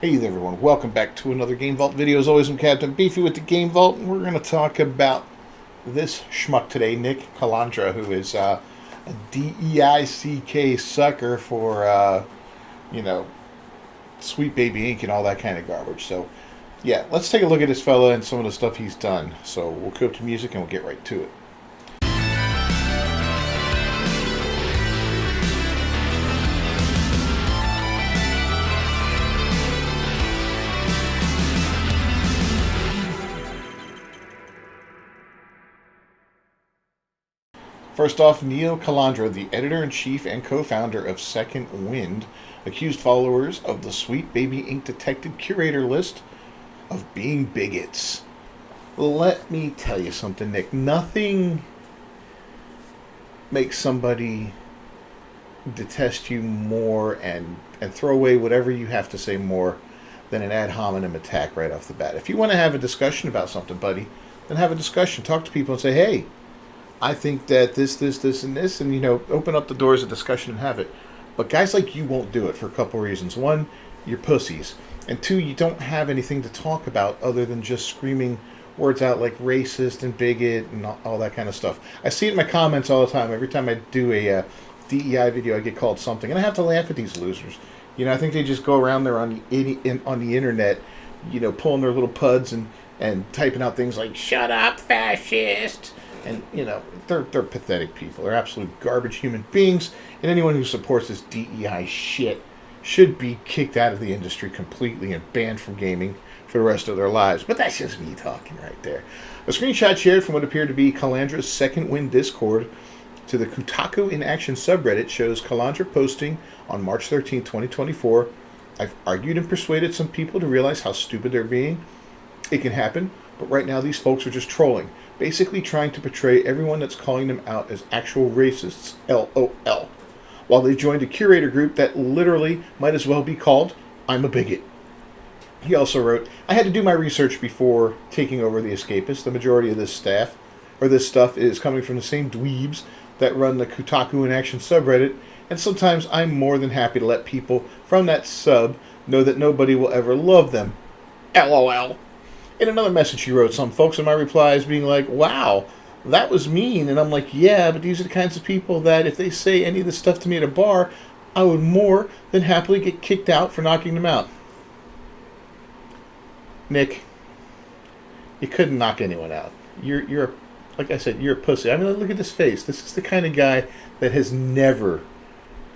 Hey there everyone, welcome back to another Game Vault video. As always, I'm Captain Beefy with the Game Vault, and we're going to talk about this schmuck today, Nick Calandra, who is a DEICK sucker for, Sweet Baby Ink and all that kind of garbage. So, yeah, let's take a look at this fella and some of the stuff he's done. So, we'll go to music and we'll get right to it. First off, Neil Calandra, the editor-in-chief and co-founder of Second Wind, accused followers of the Sweet Baby Ink Detected Curator list of being bigots. Let me tell you something, Nick. Nothing makes somebody detest you more and throw away whatever you have to say more than an ad hominem attack right off the bat. If you want to have a discussion about something, buddy, then have a discussion. Talk to people and say, hey, I think that this, and this, and, open up the doors of discussion and have it. But guys like you won't do it for a couple reasons. One, you're pussies. And two, you don't have anything to talk about other than just screaming words out like racist and bigot and all that kind of stuff. I see it in my comments all the time. Every time I do a DEI video, I get called something. And I have to laugh at these losers. I think they just go around there on the internet, pulling their little puds and typing out things like, shut up, fascist. And, they're pathetic people. They're absolute garbage human beings. And anyone who supports this DEI shit should be kicked out of the industry completely and banned from gaming for the rest of their lives. But that's just me talking right there. A screenshot shared from what appeared to be Calandra's Second Wind Discord to the Kotaku in Action subreddit shows Calandra posting on March 13, 2024. I've argued and persuaded some people to realize how stupid they're being. It can happen, but right now these folks are just trolling. Basically trying to portray everyone that's calling them out as actual racists, LOL. While they joined a curator group that literally might as well be called I'm a Bigot. He also wrote, I had to do my research before taking over The Escapist. The majority of this stuff is coming from the same dweebs that run the Kotaku in Action subreddit, and sometimes I'm more than happy to let people from that sub know that nobody will ever love them. LOL. In another message he wrote, some folks in my replies being like, wow, that was mean. And I'm like, yeah, but these are the kinds of people that if they say any of this stuff to me at a bar, I would more than happily get kicked out for knocking them out. Nick, you couldn't knock anyone out. You're like I said, you're a pussy. I mean, look at this face. This is the kind of guy that has never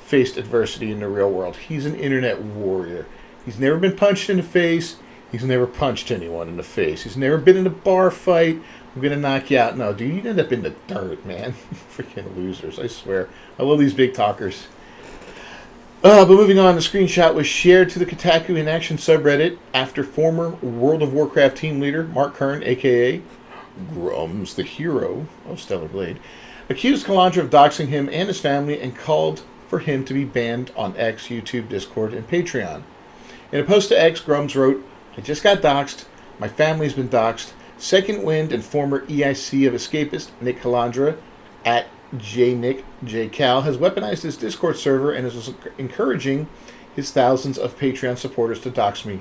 faced adversity in the real world. He's an internet warrior. He's never been punched in the face. He's never punched anyone in the face. He's never been in a bar fight. I'm going to knock you out. No, dude, you'd end up in the dirt, man. Freaking losers, I swear. I love these big talkers. But moving on, the screenshot was shared to the Kotaku in Action subreddit after former World of Warcraft team leader Mark Kern, a.k.a. Grums, the hero of Stellar Blade, accused Calandra of doxing him and his family and called for him to be banned on X, YouTube, Discord, and Patreon. In a post to X, Grums wrote, I just got doxxed. My family's been doxxed. Second Wind and former EIC of Escapist Nick Calandra at JNickJCal has weaponized his Discord server and is encouraging his thousands of Patreon supporters to dox me.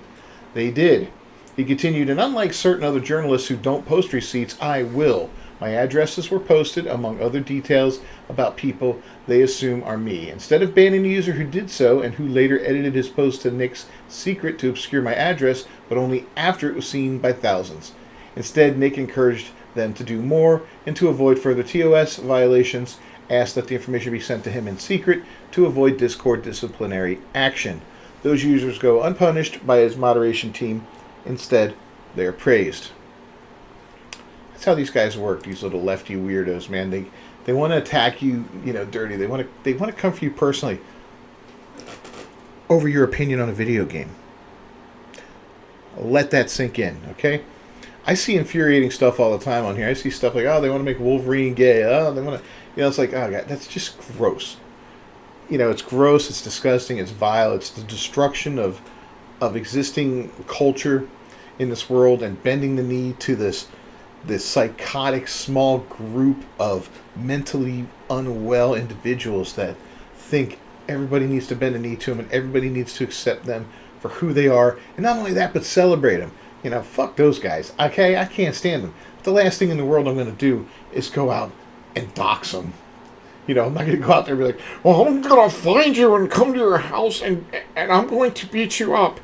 They did. He continued, and unlike certain other journalists who don't post receipts, I will. My addresses were posted, among other details about people they assume are me. Instead of banning the user who did so and who later edited his post to Nick's secret to obscure my address, but only after it was seen by thousands. Instead, Nick encouraged them to do more and to avoid further TOS violations, asked that the information be sent to him in secret to avoid Discord disciplinary action. Those users go unpunished by his moderation team. Instead, they are praised. That's how these guys work, these little lefty weirdos, man. They want to attack you, dirty. They want to come for you personally over your opinion on a video game. Let that sink in, okay? I see infuriating stuff all the time on here. I see stuff like, oh, they want to make Wolverine gay. Oh, they want to, it's like, oh, God, that's just gross. It's gross, it's disgusting, it's vile. It's the destruction of existing culture in this world and bending the knee to this psychotic small group of mentally unwell individuals that think everybody needs to bend a knee to them and everybody needs to accept them for who they are, and not only that, but celebrate them. Fuck those guys. Okay, I can't stand them. But the last thing in the world I'm going to do is go out and dox them. I'm not going to go out there and be like, well, I'm going to find you and come to your house and I'm going to beat you up.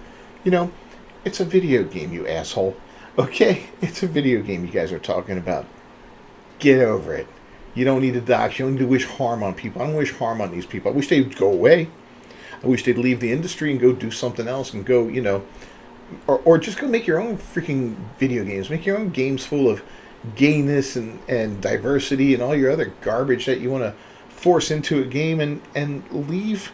It's a video game, you asshole. Okay? It's a video game you guys are talking about. Get over it. You don't need to dox. You don't need to wish harm on people. I don't wish harm on these people. I wish they'd go away. I wish they'd leave the industry and go do something else and go, or just go make your own freaking video games. Make your own games full of gayness and diversity and all your other garbage that you want to force into a game, and leave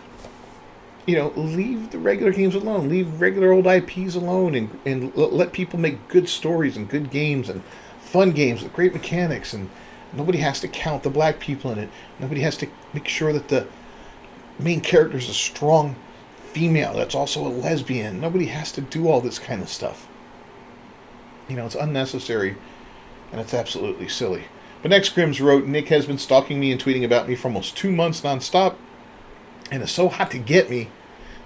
leave the regular games alone. Leave regular old IPs alone, and let people make good stories and good games and fun games with great mechanics, and nobody has to count the black people in it. Nobody has to make sure that the main character is a strong female that's also a lesbian. Nobody has to do all this kind of stuff. It's unnecessary, and it's absolutely silly. But next, Grims wrote, Nick has been stalking me and tweeting about me for almost 2 months nonstop, and is so hot to get me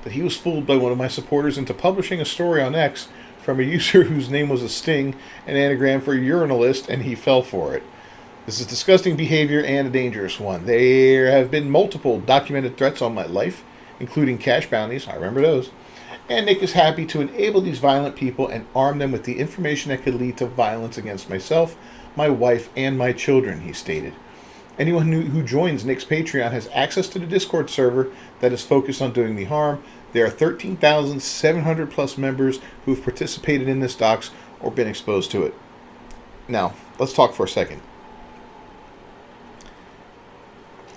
that he was fooled by one of my supporters into publishing a story on X from a user whose name was a sting, an anagram for urinalist, and he fell for it. This is disgusting behavior and a dangerous one. There have been multiple documented threats on my life, including cash bounties, I remember those, and Nick is happy to enable these violent people and arm them with the information that could lead to violence against myself, my wife, and my children, he stated. Anyone who joins Nick's Patreon has access to the Discord server that is focused on doing the harm. There are 13,700 plus members who have participated in this dox or been exposed to it. Now, let's talk for a second.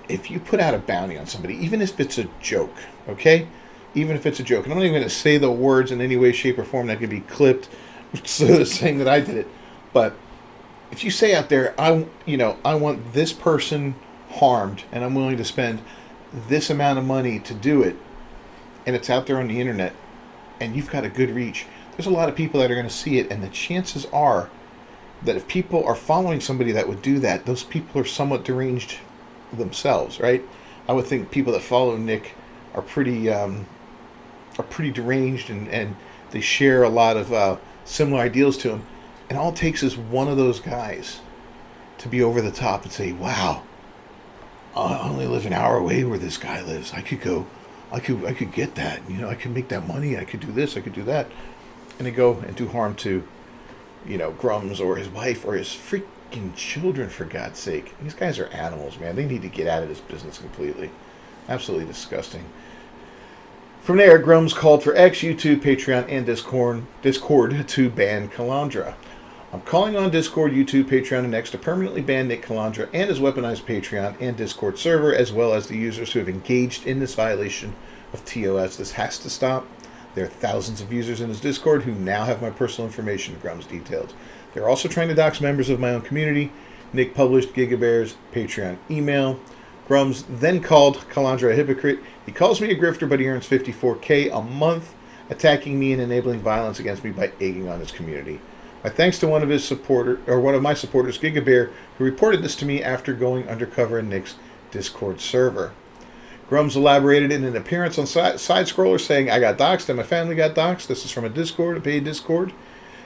If you put out a bounty on somebody, even if it's a joke, okay? Even if it's a joke, and I'm not even going to say the words in any way, shape, or form that can be clipped, so they're saying that I did it, but if you say out there, I want this person harmed, and I'm willing to spend this amount of money to do it, and it's out there on the internet, and you've got a good reach, there's a lot of people that are going to see it, and the chances are that if people are following somebody that would do that, those people are somewhat deranged themselves, right? I would think people that follow Nick are pretty deranged, and they share a lot of similar ideals to him. And all it takes is one of those guys to be over the top and say, wow, I only live an hour away where this guy lives. I could get that. I could make that money. I could do this. I could do that. And they go and do harm to, Grums or his wife or his freaking children, for God's sake. These guys are animals, man. They need to get out of this business completely. Absolutely disgusting. From there, Grums called for X, YouTube, Patreon, and Discord to ban Calandra. I'm calling on Discord, YouTube, Patreon, and X to permanently ban Nick Calandra and his weaponized Patreon and Discord server, as well as the users who have engaged in this violation of TOS. This has to stop. There are thousands of users in his Discord who now have my personal information, Grums detailed. They're also trying to dox members of my own community. Nick published Gigabear's Patreon email. Grums then called Calandra a hypocrite. He calls me a grifter, but he earns $54K a month, attacking me and enabling violence against me by egging on his community. My thanks to one of my supporters, Gigabear, who reported this to me after going undercover in Nick's Discord server. Grums elaborated in an appearance on Side Scroller saying, I got doxxed and my family got doxxed. This is from a paid Discord.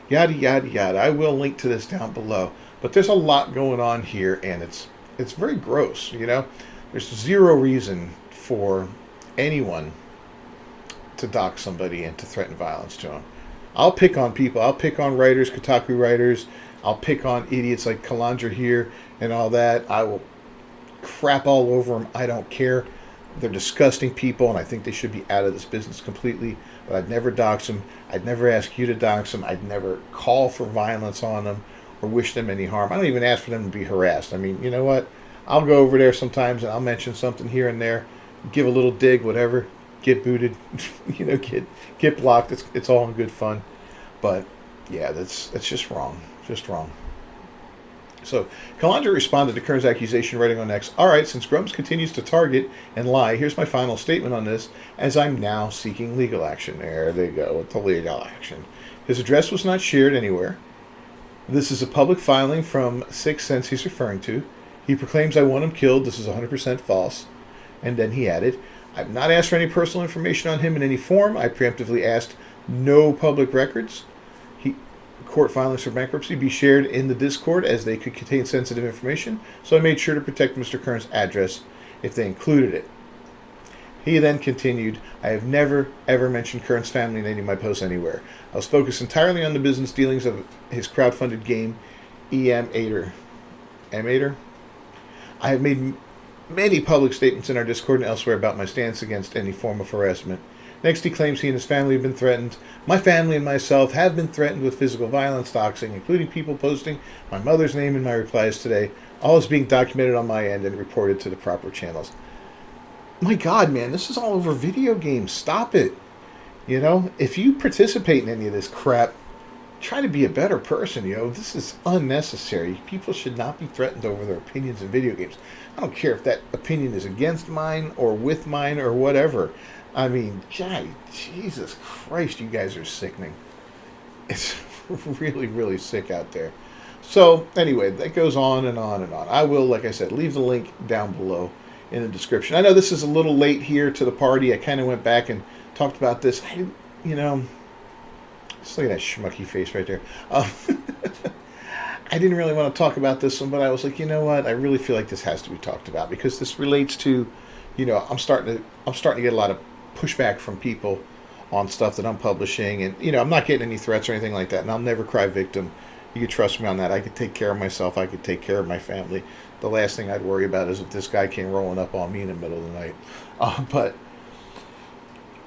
Yada, yada, yada. I will link to this down below. But there's a lot going on here, and it's very gross, There's zero reason for anyone to dox somebody and to threaten violence to them. I'll pick on people. I'll pick on writers, Kotaku writers. I'll pick on idiots like Calandra here and all that. I will crap all over them. I don't care. They're disgusting people, and I think they should be out of this business completely. But I'd never dox them. I'd never ask you to dox them. I'd never call for violence on them or wish them any harm. I don't even ask for them to be harassed. I mean, you know what? I'll go over there sometimes, and I'll mention something here and there, give a little dig, whatever. Get booted, get blocked. It's all in good fun, but yeah, that's just wrong, So Calandra responded to Kern's accusation, writing on X, all right, since Grums continues to target and lie, here's my final statement on this, as I'm now seeking legal action. There they go with the legal action. His address was not shared anywhere. This is a public filing from 6 Sense he's referring to. He proclaims I want him killed. This is 100% false. And then he added, I've not asked for any personal information on him in any form. I preemptively asked No public records, court filings for bankruptcy, be shared in the Discord as they could contain sensitive information, so I made sure to protect Mr. Kern's address if they included it. He then continued, I have never, ever mentioned Kern's family in any of my posts anywhere. I was focused entirely on the business dealings of his crowdfunded game, M8er. I have made many public statements in our Discord and elsewhere about my stance against any form of harassment. Next, he claims he and his family have been threatened. My family and myself have been threatened with physical violence, doxing, including people posting my mother's name in my replies today. All is being documented on my end and reported to the proper channels. My God, man, this is all over video games. Stop it. You know, if you participate in any of this crap, try to be a better person. You know, this is unnecessary. People should not be threatened over their opinions in video games. I don't care if that opinion is against mine or with mine or whatever. I mean, Jesus Christ, you guys are sickening. It's really, really sick out there. So, anyway, that goes on and on and on. I will, like I said, leave the link down below in the description. I know this is a little late here to the party. I kind of went back and talked about this. Just look at that schmucky face right there. I didn't really want to talk about this one, but I was like, you know what? I really feel like this has to be talked about because this relates to, I'm starting to get a lot of pushback from people on stuff that I'm publishing, and I'm not getting any threats or anything like that, and I'll never cry victim. You can trust me on that. I could take care of myself. I could take care of my family. The last thing I'd worry about is if this guy came rolling up on me in the middle of the night. But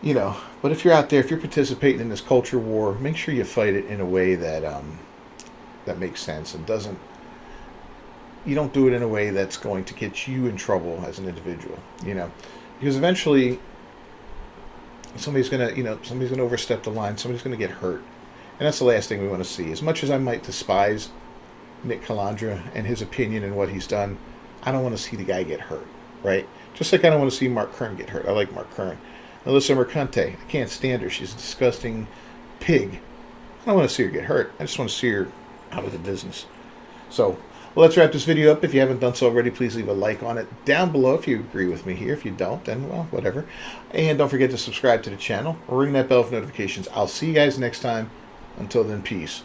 if you're out there, if you're participating in this culture war, make sure you fight it in a way that that makes sense and doesn't. You don't do it in a way that's going to get you in trouble as an individual. Because eventually somebody's gonna overstep the line. Somebody's gonna get hurt, and that's the last thing we want to see. As much as I might despise Nick Calandra and his opinion and what he's done, I don't want to see the guy get hurt, right? Just like I don't want to see Mark Kern get hurt. I like Mark Kern. Alyssa Mercante, I can't stand her. She's a disgusting pig. I don't want to see her get hurt. I just want to see her out of the business. So, let's wrap this video up. If you haven't done so already, please leave a like on it down below if you agree with me here. If you don't, then, well, whatever. And don't forget to subscribe to the channel or ring that bell for notifications. I'll see you guys next time. Until then, peace.